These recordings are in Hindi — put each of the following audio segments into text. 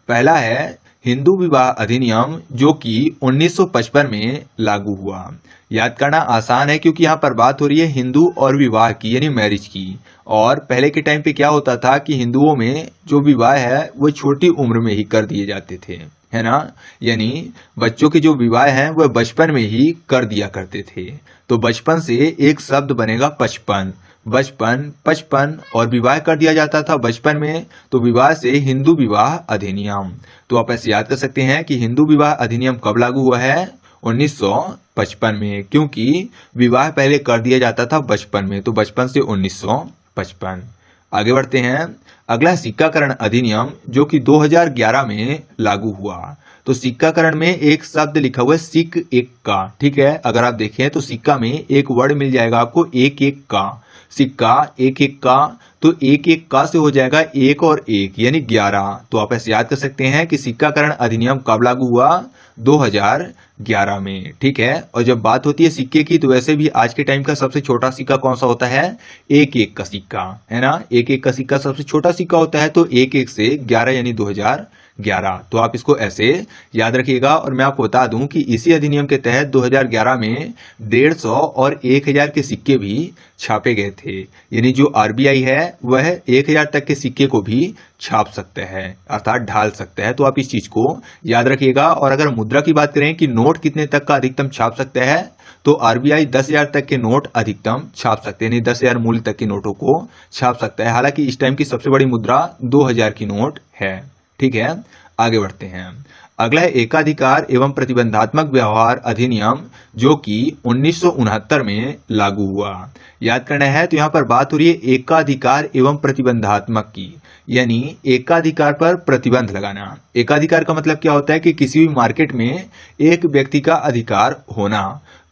पहला है हिंदू विवाह अधिनियम जो कि 1955 में लागू हुआ। याद करना आसान है क्योंकि यहाँ पर बात हो रही है हिंदू और विवाह की यानी मैरिज की। और पहले के टाइम पे क्या होता था कि हिंदुओं में जो विवाह है वो छोटी उम्र में ही कर दिए जाते थे, है ना। यानी बच्चों के जो विवाह हैं वह बचपन में ही कर दिया करते थे। तो बचपन से एक शब्द बनेगा पचपन, बचपन पचपन, और विवाह कर दिया जाता था बचपन में, तो विवाह से हिंदू विवाह अधिनियम। तो आप ऐसे याद कर सकते हैं कि हिंदू विवाह अधिनियम कब लागू हुआ है, 1955 में, क्योंकि विवाह पहले कर दिया जाता था बचपन में, तो बचपन से 1955। आगे बढ़ते हैं। अगला सिक्काकरण अधिनियम जो कि 2011 में लागू हुआ। तो सिक्काकरण में एक शब्द लिखा हुआ है सिक एक का, ठीक है। अगर आप देखें तो सिक्का में एक वर्ड मिल जाएगा आपको एक एक का, सिक्का एक एक का, तो एक एक का से हो जाएगा एक और एक यानी 11। तो आप ऐसे याद कर सकते हैं कि सिक्काकरण अधिनियम कब लागू हुआ, 2011 में, ठीक है। और जब बात होती है सिक्के की तो वैसे भी आज के टाइम का सबसे छोटा सिक्का कौन सा होता है, एक एक का सिक्का, है ना। एक एक का सिक्का सबसे छोटा सिक्का होता है, तो एक एक से 11 यानी 2011। तो आप इसको ऐसे याद रखिएगा। और मैं आपको बता दूं कि इसी अधिनियम के तहत 2011 में 150 और 1000 के सिक्के भी छापे गए थे। यानी जो आरबीआई है वह 1000 तक के सिक्के को भी छाप सकता है, अर्थात ढाल सकता है। तो आप इस चीज को याद रखिएगा। और अगर मुद्रा की बात करें कि नोट कितने तक का अधिकतम छाप सकता है, तो आरबीआई 10,000 तक के नोट अधिकतम छाप सकते हैं, यानी 10,000 मूल्य तक के नोटों को छाप सकता है। हालांकि इस टाइम की सबसे बड़ी मुद्रा 2000 की नोट है, ठीक है। आगे बढ़ते हैं। अगला है एकाधिकार एवं प्रतिबंधात्मक व्यवहार अधिनियम जो कि 1969 में लागू हुआ। याद करना है तो यहाँ पर बात हो रही है एकाधिकार एवं प्रतिबंधात्मक की, यानी एकाधिकार पर प्रतिबंध लगाना। एकाधिकार का मतलब क्या होता है कि किसी भी मार्केट में एक व्यक्ति का अधिकार होना।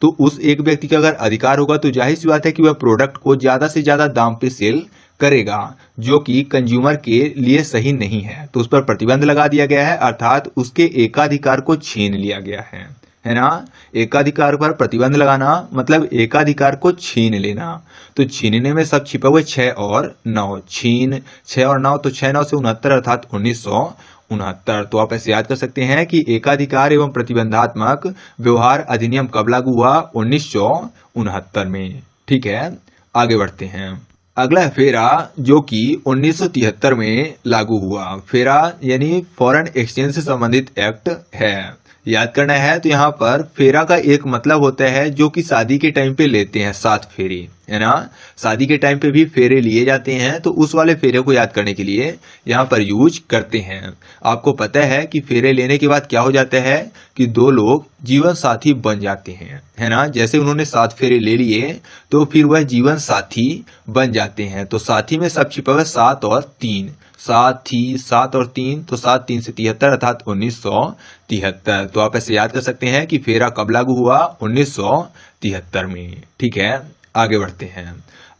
तो उस एक व्यक्ति का अगर अधिकार होगा तो जाहिर सी बात है कि वह प्रोडक्ट को ज्यादा से ज्यादा दाम पे सेल करेगा, जो कि कंज्यूमर के लिए सही नहीं है। तो उस पर प्रतिबंध लगा दिया गया है, अर्थात उसके एकाधिकार को छीन लिया गया है ना। एकाधिकार पर प्रतिबंध लगाना मतलब एकाधिकार को छीन लेना। तो छीनने में सब छिपा हुआ 6 और 9, छीन 6 और 9, तो 6 9 से 69 अर्थात 1969। तो आप ऐसे याद कर सकते हैं कि एकाधिकार एवं प्रतिबंधात्मक व्यवहार अधिनियम कब लागू हुआ, 1969 में, ठीक है। आगे बढ़ते हैं। अगला है फेरा जो कि 1973 में लागू हुआ। फेरा यानी फॉरेन एक्सचेंज से संबंधित एक्ट है। याद करना है तो यहाँ पर फेरा का एक मतलब होता है जो कि शादी के टाइम पे लेते हैं, 7 फेरे, है ना। शादी के टाइम पे भी फेरे लिए जाते हैं, तो उस वाले फेरे को याद करने के लिए यहाँ पर यूज करते हैं। आपको पता है कि फेरे लेने के बाद क्या हो जाता है कि 2 लोग जीवन साथी बन जाते हैं, है ना। जैसे उन्होंने 7 फेरे ले लिए तो फिर वह जीवन साथी बन जाते हैं। तो साथी में सब छिपा हुआ 7 और 3, साथी 7 और 3, तो 7 3 से 73 अर्थात 1973। तो आप ऐसे याद कर सकते हैं कि फेरा कब लागू हुआ, 1973 में, ठीक है। आगे बढ़ते हैं।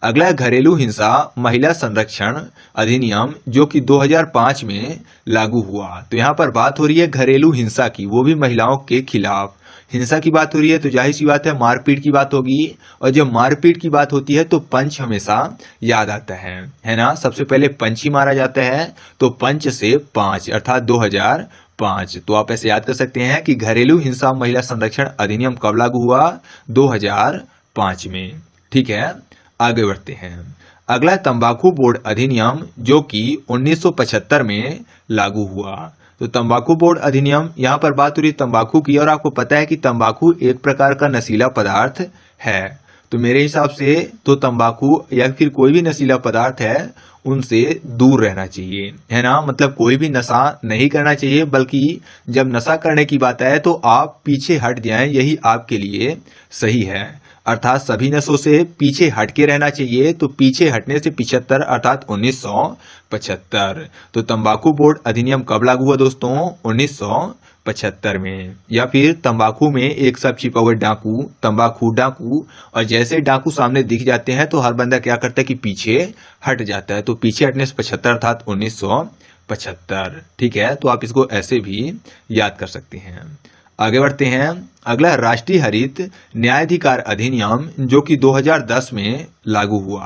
अगला है घरेलू हिंसा महिला संरक्षण अधिनियम जो कि 2005 में लागू हुआ। तो यहाँ पर बात हो रही है घरेलू हिंसा की, वो भी महिलाओं के खिलाफ। हिंसा की बात हो रही है तो जाहिर सी बात है मारपीट की बात होगी, और जब मारपीट की बात होती है तो पंच हमेशा याद आता है ना। सबसे पहले पंच ही मारा जाता है, तो पंच से 5 अर्थात 2005। तो आप ऐसे याद कर सकते हैं कि घरेलू हिंसा महिला संरक्षण अधिनियम कब लागू हुआ, 2005 में, ठीक है। आगे बढ़ते हैं। अगला तंबाकू बोर्ड अधिनियम जो कि 1975 में लागू हुआ। तो तंबाकू बोर्ड अधिनियम, यहाँ पर बात हो रही है तंबाकू की, और आपको पता है कि तंबाकू एक प्रकार का नशीला पदार्थ है। तो मेरे हिसाब से तो तंबाकू या फिर कोई भी नशीला पदार्थ है उनसे दूर रहना चाहिए, है ना। मतलब कोई भी नशा नहीं करना चाहिए, बल्कि जब नशा करने की बात आए तो आप पीछे हट जाएं, यही आपके लिए सही है। अर्थात सभी नशों से पीछे हट के रहना चाहिए। तो पीछे हटने से 75 अर्थात 1975। तो तंबाकू बोर्ड अधिनियम कब लागू हुआ दोस्तों, 1975 में। या फिर तंबाकू में एक सब छिपा हुआ डाकू, तंबाकू डाकू, और जैसे डाकू सामने दिख जाते हैं तो हर बंदा क्या करता है कि पीछे हट जाता है। तो पीछे हटने से 75 अर्थात 1975, ठीक है। तो आप इसको ऐसे भी याद कर सकते हैं। आगे बढ़ते हैं। अगला राष्ट्रीय हरित न्यायाधिकार अधिनियम जो कि 2010 में लागू हुआ।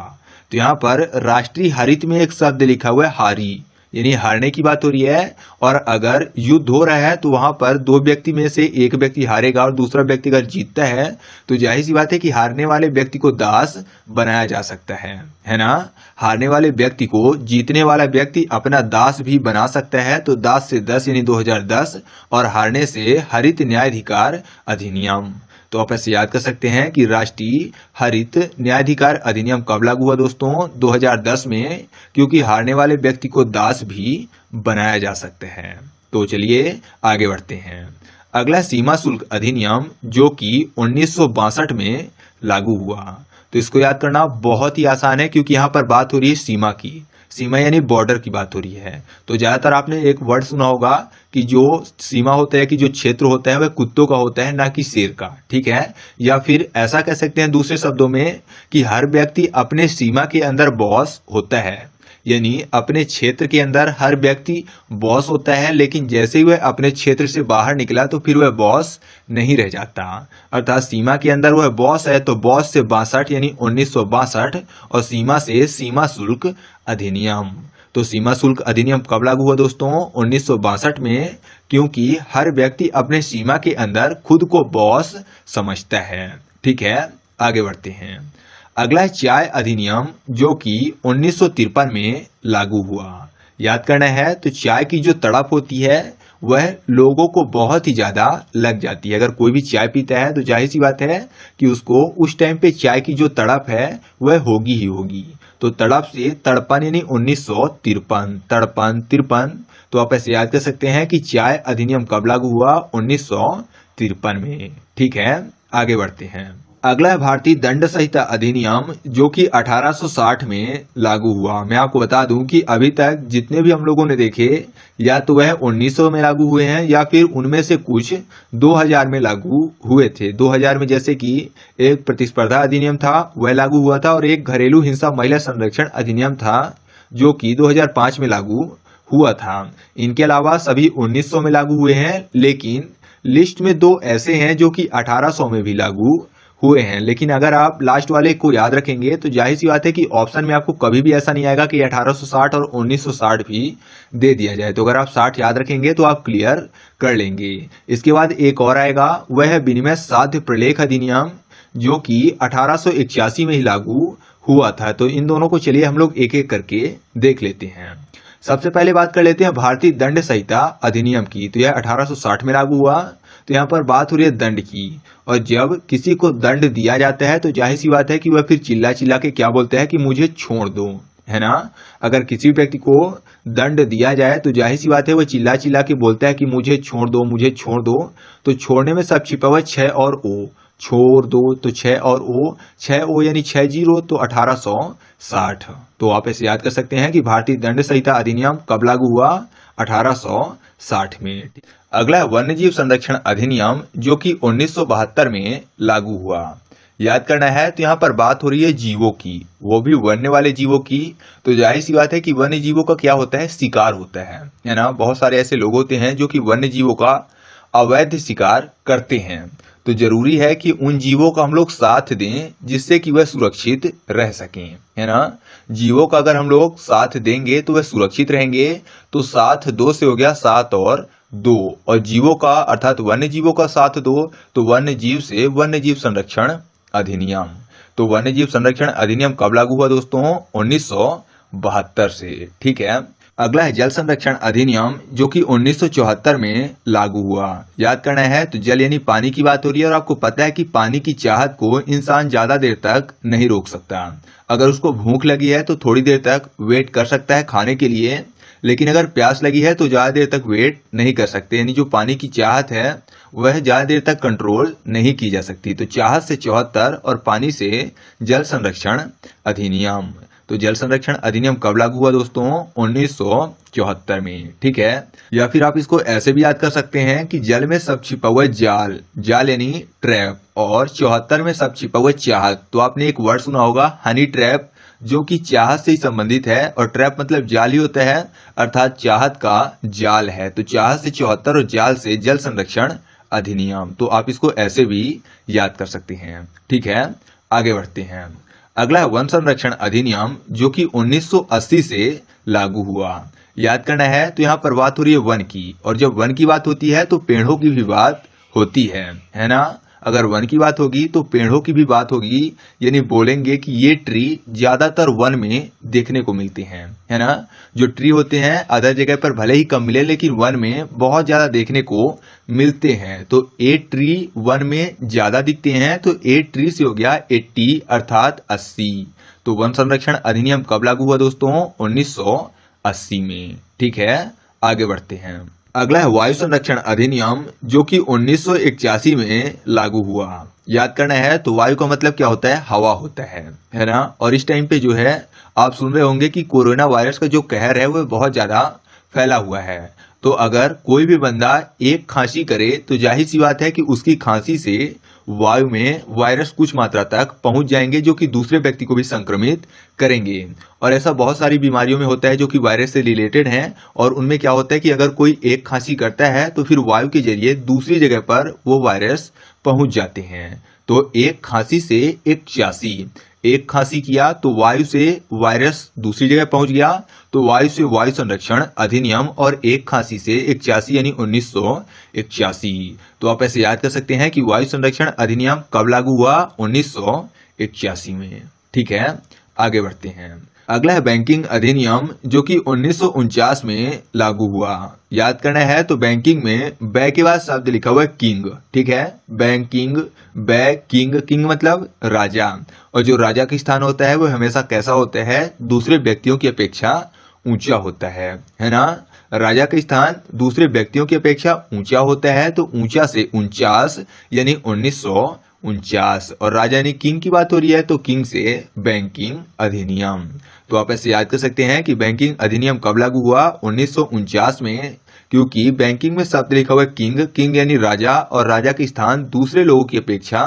तो यहाँ पर राष्ट्रीय हरित में एक शब्द लिखा हुआ है हारी, यानी हारने की बात हो रही है। और अगर युद्ध हो रहा है तो वहां पर दो व्यक्ति में से एक व्यक्ति हारेगा और दूसरा व्यक्ति अगर जीतता है तो जाहिर सी बात है कि हारने वाले व्यक्ति को दास बनाया जा सकता है ना। हारने वाले व्यक्ति को जीतने वाला व्यक्ति अपना दास भी बना सकता है। तो दास से 10 यानी 2010 और हारने से हरित न्यायाधिकार अधिनियम। तो आप ऐसे याद कर सकते हैं कि राष्ट्रीय हरित न्यायाधिकार अधिनियम कब लागू हुआ दोस्तों? 2010 में, क्योंककि हारने वाले व्यक्ति को दास भी बनाया जा सकता है। तो चलिए आगे बढ़ते हैं। अगला सीमा शुल्क अधिनियम जो कि 1962 में लागू हुआ। तो इसको याद करना बहुत ही आसान है क्योंकि यहाँ पर बात हो रही है सीमा की। सीमा यानी बॉर्डर की बात हो रही है। तो ज्यादातर आपने एक वर्ड सुना होगा कि जो सीमा होता है, कि जो क्षेत्र होता है वह कुत्तों का होता है, ना कि शेर का, ठीक है। या फिर ऐसा कह सकते हैं दूसरे शब्दों में कि हर व्यक्ति अपने सीमा के अंदर बॉस होता है, यानी अपने क्षेत्र के अंदर हर व्यक्ति बॉस होता है, लेकिन जैसे ही वह अपने क्षेत्र से बाहर निकला तो फिर वह बॉस नहीं रह जाता। अर्थात सीमा के अंदर वह बॉस है तो बॉस से 62 यानी 1962 और सीमा से सीमा शुल्क अधिनियम। तो सीमा शुल्क अधिनियम कब लागू हुआ दोस्तों? 1962 में, क्योंकि हर व्यक्ति अपने सीमा के अंदर खुद को बॉस समझता है। ठीक है, आगे बढ़ते हैं। अगला है चाय अधिनियम जो कि 1953 में लागू हुआ। याद करना है तो चाय की जो तड़प होती है वह लोगों को बहुत ही ज्यादा लग जाती है। अगर कोई भी चाय पीता है तो जाहिर सी बात है कि उसको उस टाइम पे चाय की जो तड़प है वह होगी ही होगी। तो तड़प से तड़पन यानी 1953, तड़पन तिरपन। तो आप ऐसे याद कर सकते हैं कि चाय अधिनियम कब लागू हुआ? 1953 में। ठीक है, आगे बढ़ते हैं। अगला है भारतीय दंड संहिता अधिनियम जो कि 1860 में लागू हुआ। मैं आपको बता दूं कि अभी तक जितने भी हम लोगों ने देखे या तो वह 1900 में लागू हुए हैं या फिर उनमें से कुछ 2000 में लागू हुए थे। 2000 में जैसे कि एक प्रतिस्पर्धा अधिनियम था वह लागू हुआ था और एक घरेलू हिंसा महिला संरक्षण अधिनियम था जो कि 2005 में लागू हुआ था। इनके अलावा सभी 1900 में लागू हुए हैं, लेकिन लिस्ट में दो ऐसे हैं जो कि 1800 में भी लागू हुए हैं। लेकिन अगर आप लास्ट वाले को याद रखेंगे तो जाहिर सी बात है कि ऑप्शन में आपको कभी भी ऐसा नहीं आएगा कि 1860 और 1960 भी दे दिया जाए। तो अगर आप 60 याद रखेंगे तो आप क्लियर कर लेंगे। इसके बाद एक और आएगा, वह है विनिमय साध्य प्रलेख अधिनियम जो कि 1881 में ही लागू हुआ था। तो इन दोनों को चलिए हम लोग एक एक करके देख लेते हैं। सबसे पहले बात कर लेते हैं भारतीय दंड संहिता अधिनियम की। तो यह 1860 में लागू हुआ। तो यहाँ पर बात हो रही है दंड की, और जब किसी को दंड दिया जाता है तो जाहिर सी बात है कि वह फिर चिल्ला चिल्ला के क्या बोलता है कि मुझे छोड़ दो, है ना। अगर किसी व्यक्ति को दंड दिया जाए तो जाहिर सी बात है वह चिल्ला चिल्ला के बोलता है कि मुझे छोड़ दो, मुझे छोड़ दो। तो छोड़ने में सब छिपा हुआ 6 और ओ, छोड़ दो। तो 6 और ओ, 6 ओ यानी 6 जीरो, तो 1860। तो आप ऐसे याद कर सकते हैं कि भारतीय दंड संहिता अधिनियम कब लागू हुआ? 1860 में। अगला है वन्यजीव संरक्षण अधिनियम जो कि 1972 में लागू हुआ। याद करना है तो यहाँ पर बात हो रही है जीवों की, वो भी वन्य वाले जीवों की। तो जाहिर सी बात है कि वन्य जीवों का क्या होता है? शिकार होता है ना। बहुत सारे ऐसे लोग होते हैं जो कि वन्य जीवों का अवैध शिकार करते हैं। तो जरूरी है कि उन जीवों का हम लोग साथ दें जिससे कि वह सुरक्षित रह सकें, है ना। जीवों का अगर हम लोग साथ देंगे तो वह सुरक्षित रहेंगे। तो साथ 2 से हो गया 7 और 2, और जीवों का अर्थात वन्य जीवों का साथ 2, तो वन्य जीव से वन्य जीव संरक्षण अधिनियम। तो वन्य जीव संरक्षण अधिनियम कब लागू हुआ दोस्तों? 1972 से। ठीक है, अगला है जल संरक्षण अधिनियम जो कि 1974 में लागू हुआ। याद करना है तो जल यानी पानी की बात हो रही है, और आपको पता है कि पानी की चाहत को इंसान ज्यादा देर तक नहीं रोक सकता। अगर उसको भूख लगी है तो थोड़ी देर तक वेट कर सकता है खाने के लिए, लेकिन अगर प्यास लगी है तो ज्यादा देर तक वेट नहीं कर सकते। यानी जो पानी की चाहत है वह ज्यादा देर तक कंट्रोल नहीं की जा सकती। तो चाहत से 74 और पानी से जल संरक्षण अधिनियम। तो जल संरक्षण अधिनियम कब लागू हुआ दोस्तों? 1974 में। ठीक है, या फिर आप इसको ऐसे भी याद कर सकते हैं कि जल में सब छिपा हुआ जाल, जाल यानी ट्रैप, और 74 में सब छिपा हुआ चाहत। तो आपने एक वर्ड सुना होगा हनी ट्रैप, जो कि चाहत से ही संबंधित है, और ट्रैप मतलब जाल ही होता है, अर्थात चाहत का जाल है। तो चाहत से 74 और जाल से जल संरक्षण अधिनियम। तो आप इसको ऐसे भी याद कर सकते हैं। ठीक है, आगे बढ़ते हैं। अगला है वन संरक्षण अधिनियम जो कि 1980 से लागू हुआ। याद करना है तो यहाँ पर बात हो रही है वन की, और जब वन की बात होती है तो पेड़ों की भी बात होती है ना। अगर वन की बात होगी तो पेड़ों की भी बात होगी, यानी बोलेंगे कि ये ट्री ज्यादातर वन में देखने को मिलते हैं, है ना। जो ट्री होते हैं अदर जगह पर भले ही कम मिले, लेकिन वन में बहुत ज्यादा देखने को मिलते हैं। तो 8 ट्री वन में ज्यादा दिखते हैं, तो 8 ट्री से हो गया 80 अर्थात 80। तो वन संरक्षण अधिनियम कब लागू हुआ दोस्तों? 1980 में। ठीक है, आगे बढ़ते हैं। अगला है वायु संरक्षण अधिनियम, जो कि 1981 में लागू हुआ। याद करना है तो वायु का मतलब क्या होता है? हवा होता है ना। और इस टाइम पे जो है आप सुन रहे होंगे कि कोरोना वायरस का जो कहर है वो बहुत ज्यादा फैला हुआ है। तो अगर कोई भी बंदा एक खांसी करे तो जाहिर सी बात है कि उसकी खांसी से वायु में वायरस कुछ मात्रा तक पहुंच जाएंगे, जो कि दूसरे व्यक्ति को भी संक्रमित करेंगे। और ऐसा बहुत सारी बीमारियों में होता है जो कि वायरस से रिलेटेड हैं, और उनमें क्या होता है कि अगर कोई एक खांसी करता है तो फिर वायु के जरिए दूसरी जगह पर वो वायरस पहुंच जाते हैं। तो एक खांसी से 81, एक खांसी किया तो वायु से वायरस दूसरी जगह पहुंच गया, तो वायु से वायु संरक्षण अधिनियम, और एक खांसी से 81 यानी 1981। तो आप ऐसे याद कर सकते हैं कि वायु संरक्षण अधिनियम कब लागू हुआ? 1981 में। ठीक है, आगे बढ़ते हैं। अगला है बैंकिंग अधिनियम, जो कि 1949 में लागू हुआ। याद करना है तो बैंकिंग में बै के बाद शब्द लिखा हुआ है किंग। ठीक है, बैंकिंग, बै, किंग। किंग मतलब राजा, और जो राजा का स्थान होता है वो हमेशा कैसा होता है? दूसरे व्यक्तियों की अपेक्षा ऊंचा होता है ना। राजा का स्थान दूसरे व्यक्तियों की अपेक्षा ऊंचा होता है, तो ऊंचा से 49 यानी 1949। और राजा यानी किंग की बात हो रही है तो किंग से बैंकिंग अधिनियम। तो आप ऐसे याद कर सकते हैं कि बैंकिंग अधिनियम कब लागू हुआ? 1949 में, क्योंकि बैंकिंग में शब्द लिखा हुआ है किंग। किंग यानी राजा, और राजा का स्थान दूसरे लोगों की अपेक्षा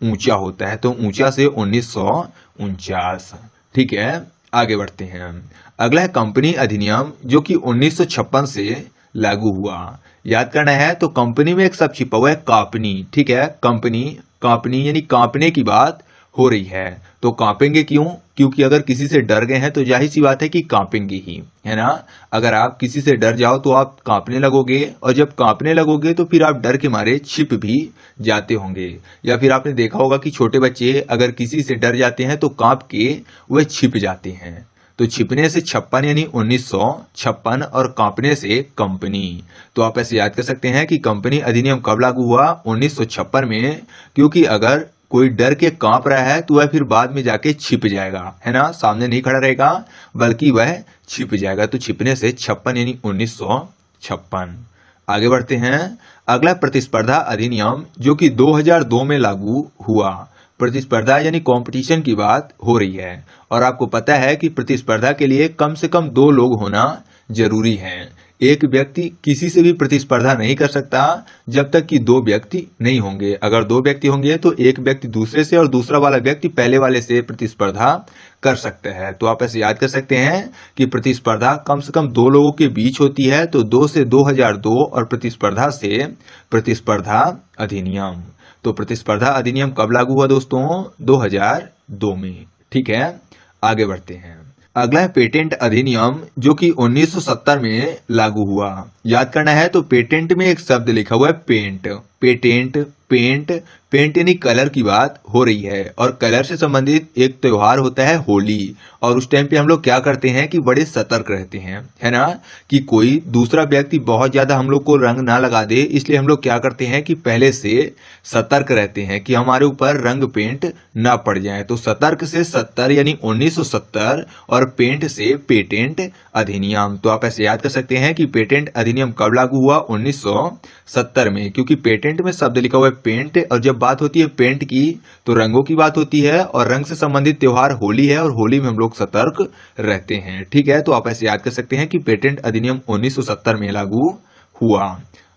ऊंचा होता है, तो ऊंचा से 1949। ठीक है, आगे बढ़ते हैं। अगला है कंपनी अधिनियम, जो कि 1956 से लागू हुआ। याद करना है तो कंपनी में एक शब्द छिपा हुआ है कांपनी। ठीक है, कंपनी, कांपनी यानी कांपने की बात हो रही है। तो कांपेंगे क्यों? क्योंकि अगर किसी से डर गए हैं तो जाहिर सी बात है कि कांपेंगे ही, है ना। अगर आप किसी से डर जाओ तो आप कांपने लगोगे, और जब कांपने लगोगे तो फिर आप डर के मारे छिप भी जाते होंगे। या फिर आपने देखा होगा कि छोटे बच्चे अगर किसी से डर जाते हैं तो कांप के वह छिप जाते हैं। तो छिपने से 56 यानी 1956, और कांपने से कंपनी। तो आप ऐसे याद कर सकते हैं कि कंपनी अधिनियम कब लागू हुआ? 1956 में, क्योंकि अगर कोई डर के कांप रहा है तो वह फिर बाद में जाके छिप जाएगा, है ना। सामने नहीं खड़ा रहेगा बल्कि वह छिप जाएगा। तो छिपने से 56 यानी 1956। आगे बढ़ते हैं। अगला प्रतिस्पर्धा अधिनियम, जो कि 2002 में लागू हुआ। प्रतिस्पर्धा यानी कंपटीशन की बात हो रही है, और आपको पता है कि प्रतिस्पर्धा के लिए कम से कम 2 लोग होना जरूरी है। एक व्यक्ति किसी से भी प्रतिस्पर्धा नहीं कर सकता जब तक कि 2 व्यक्ति नहीं होंगे। अगर 2 व्यक्ति होंगे तो एक व्यक्ति दूसरे से और दूसरा वाला व्यक्ति पहले वाले से प्रतिस्पर्धा कर सकता है। तो आप ऐसे याद कर सकते हैं कि प्रतिस्पर्धा कम से कम 2 लोगों के बीच होती है। तो 2 से 2002, और प्रतिस्पर्धा से प्रतिस्पर्धा अधिनियम। तो प्रतिस्पर्धा अधिनियम कब लागू हुआ दोस्तों? 2002 में। ठीक है, आगे बढ़ते हैं। अगला है पेटेंट अधिनियम, जो कि 1970 में लागू हुआ। याद करना है तो पेटेंट में एक शब्द लिखा हुआ है पेंट। पेटेंट, पेंट, पेंट यानी कलर की बात हो रही है, और कलर से संबंधित एक त्योहार होता है होली। और उस टाइम पे हम लोग क्या करते हैं कि बड़े सतर्क रहते हैं, है ना, कि कोई दूसरा व्यक्ति बहुत ज्यादा हम लोग को रंग ना लगा दे। इसलिए हम लोग क्या करते हैं कि पहले से सतर्क रहते हैं कि हमारे ऊपर रंग पेंट ना पड़ जाए। तो सतर्क से 70 यानी 1970, और पेंट से पेटेंट अधिनियम। तो आप ऐसे याद कर सकते हैं कि पेटेंट अधिनियम कब लागू हुआ? 1970 में, क्योंकि पेटेंट में शब्द लिखा हुआ है पेंट, और जब बात होती है पेंट की तो रंगों की बात होती है, और रंग से संबंधित त्योहार होली है, और होली में हम लोग सतर्क रहते हैं। ठीक है, तो आप ऐसे याद कर सकते हैं कि पेटेंट अधिनियम 1970 में लागू हुआ।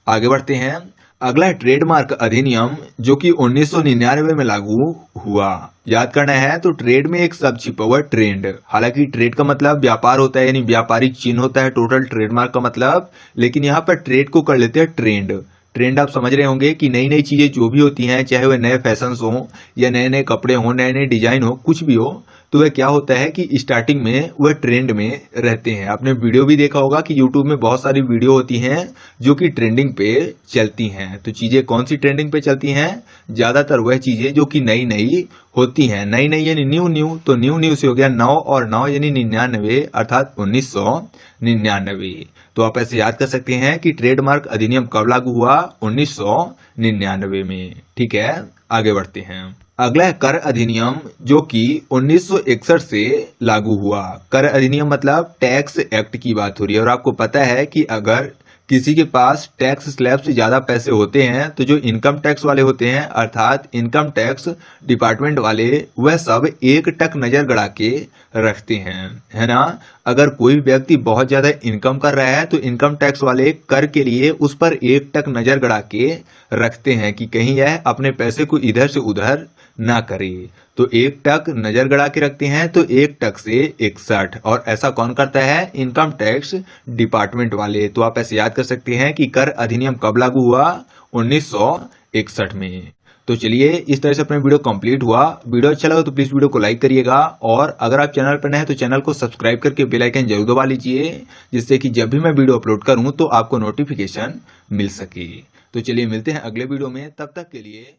आगे बढ़ते हैं। अगला है ट्रेडमार्क अधिनियम, जो कि 1999 में लागू हुआ। याद करना है तो ट्रेड में एक शब्द छिपा हुआ है ट्रेंड। हालांकि ट्रेड का मतलब व्यापार होता है, यानी व्यापारिक चिन्ह होता है टोटल ट्रेडमार्क का मतलब, लेकिन यहाँ पर ट्रेड को कर लेते हैं ट्रेंड। ट्रेंड आप समझ रहे होंगे कि नई नई चीजें जो भी होती हैं, चाहे वह नए फैशन हो या नए नए कपड़े हो, नए नए डिजाइन हो, कुछ भी हो, तो वह क्या होता है कि स्टार्टिंग में वह ट्रेंड में रहते हैं। आपने वीडियो भी देखा होगा कि यूट्यूब में बहुत सारी वीडियो होती हैं जो कि ट्रेंडिंग पे चलती हैं। तो चीजें कौन सी ट्रेंडिंग पे चलती हैं? ज्यादातर वह चीजें जो कि नई नई होती हैं। नई नई यानी न्यू न्यू, तो न्यू न्यू से हो गया 9 और 9 यानी 99, अर्थात 1999। तो आप ऐसे याद कर सकते हैं कि ट्रेडमार्क अधिनियम कब लागू हुआ? 1999 में। ठीक है, आगे बढ़ते हैं। अगला है कर अधिनियम, जो कि 1961 से लागू हुआ। कर अधिनियम मतलब टैक्स एक्ट की बात हो रही है। और आपको पता है कि अगर किसी के पास टैक्स स्लैब से ज्यादा पैसे होते हैं तो जो इनकम टैक्स वाले होते हैं, अर्थात इनकम टैक्स डिपार्टमेंट वाले, वह सब एक टक नजर गड़ा के रखते हैं, है ना। अगर कोई व्यक्ति बहुत ज्यादा इनकम कर रहा है तो इनकम टैक्स वाले कर के लिए उस पर एक टक नजर गड़ा के रखते हैं कि कहीं यह अपने पैसे को इधर से उधर ना करे। तो एक टक नजर गड़ा के रखते हैं, तो एक टक से 61। और ऐसा कौन करता है? इनकम टैक्स डिपार्टमेंट वाले। तो आप ऐसे याद कर सकते हैं कि कर अधिनियम कब लागू हुआ? 1961 में। तो चलिए, इस तरह से अपना वीडियो कंप्लीट हुआ। वीडियो अच्छा लगा तो प्लीज वीडियो को लाइक करिएगा, और अगर आप चैनल पर नए हैं तो चैनल को सब्सक्राइब करके बेल आइकन जरूर दबा लीजिए, जिससे कि जब भी मैं वीडियो अपलोड करूं तो आपको नोटिफिकेशन मिल सके। तो चलिए, मिलते हैं अगले वीडियो में, तब तक के लिए